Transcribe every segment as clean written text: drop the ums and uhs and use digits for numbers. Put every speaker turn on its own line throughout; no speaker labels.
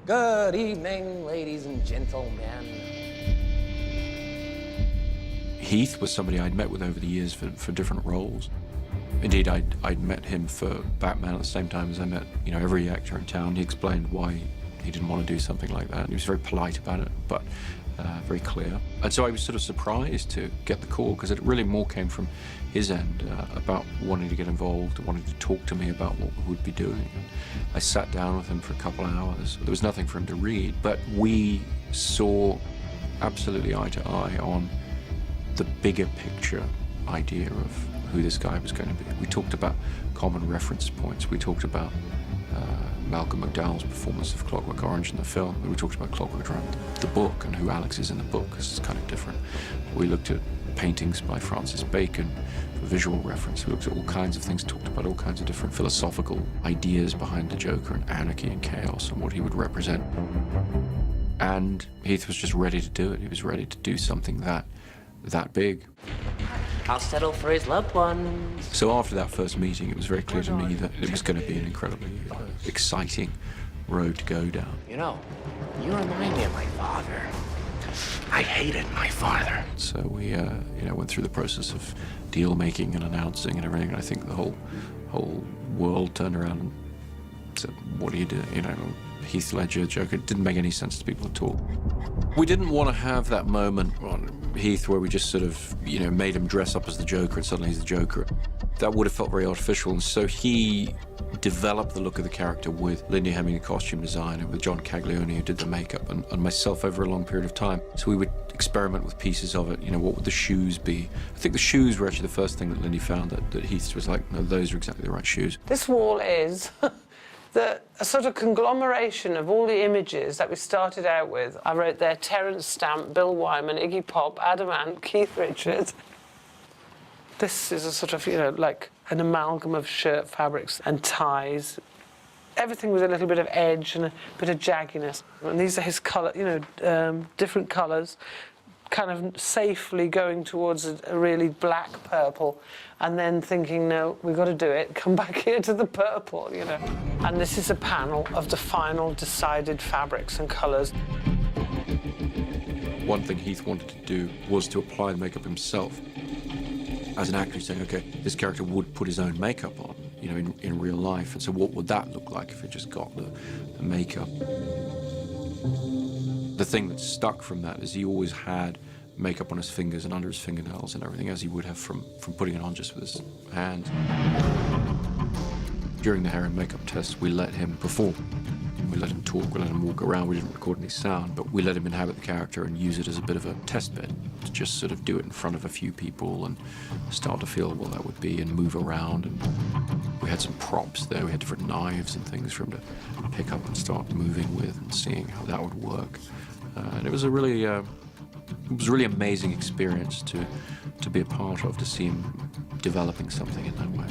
Good evening, ladies and gentlemen.
Heath was somebody I'd met with over the years for different roles. Indeed, I'd met him for Batman at the same time as I met, every actor in town. He explained why he didn't want to do something like that. He was very polite about it, but very clear. And so I was sort of surprised to get the call, because it really more came from his end about wanting to get involved, wanting to talk to me about what we would be doing. I sat down with him for a couple of hours. There was nothing for him to read, but we saw absolutely eye to eye on the bigger picture idea of who this guy was going to be. We talked about common reference points. We talked about Malcolm McDowell's performance of Clockwork Orange in the film. We talked about Clockwork Orange, the book, and who Alex is in the book, because it's kind of different. We looked at paintings by Francis Bacon for visual reference. We looked at all kinds of things, talked about all kinds of different philosophical ideas behind the Joker and anarchy and chaos and what he would represent. And Heath was just ready to do it. He was ready to do something that big.
I'll settle for his loved ones.
So after that first meeting, it was very clear to me that it was going to be an incredibly exciting road to go down.
You remind me of my father. I hated my father.
So we, went through the process of deal making and announcing and everything. And I think the whole world turned around and said, "What do you do?" Heath Ledger, Joker. It didn't make any sense to people at all. We didn't want to have that moment on Heath where we just sort of, made him dress up as the Joker and suddenly he's the Joker. That would have felt very artificial, and so he developed the look of the character with Lindy Hemming, the costume designer, with John Caglione, who did the makeup, and myself over a long period of time. So we would experiment with pieces of it. What would the shoes be? I think the shoes were actually the first thing that Lindy found that Heath was like, no, those are exactly the right shoes.
This wall is a sort of conglomeration of all the images that we started out with. I wrote there Terence Stamp, Bill Wyman, Iggy Pop, Adam Ant, Keith Richards. This is a sort of, like an amalgam of shirt fabrics and ties. Everything with a little bit of edge and a bit of jagginess. And these are his colour, different colours, kind of safely going towards a really black purple, and then thinking, no, we've got to do it, come back here to the purple, And this is a panel of the final decided fabrics and colours.
One thing Heath wanted to do was to apply the makeup himself. As an actor, he's saying, okay, this character would put his own makeup on, in real life, and so what would that look like if it just got the makeup? The thing that stuck from that is he always had makeup on his fingers and under his fingernails and everything, as he would have from putting it on just with his hands. During the hair and makeup test, we let him perform. We let him talk, we let him walk around. We didn't record any sound, but we let him inhabit the character and use it as a bit of a test bed, to just sort of do it in front of a few people and start to feel what that would be and move around. And we had some props there. We had different knives and things for him to pick up and start moving with and seeing how that would work. And it was a really, amazing experience to be a part of, to see him developing something in that way.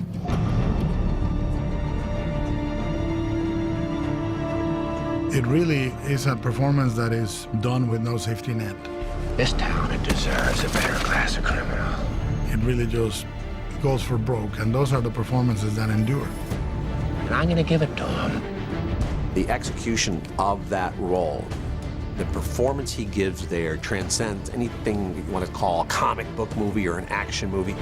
It really is a performance that is done with no safety net.
This town, it deserves a better class of criminal.
It really just goes for broke, and those are the performances that endure.
And I'm going to give it to him.
The execution of that role, the performance he gives there, transcends anything you want to call a comic book movie or an action movie.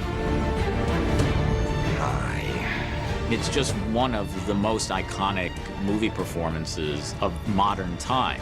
It's just one of the most iconic movie performances of modern time.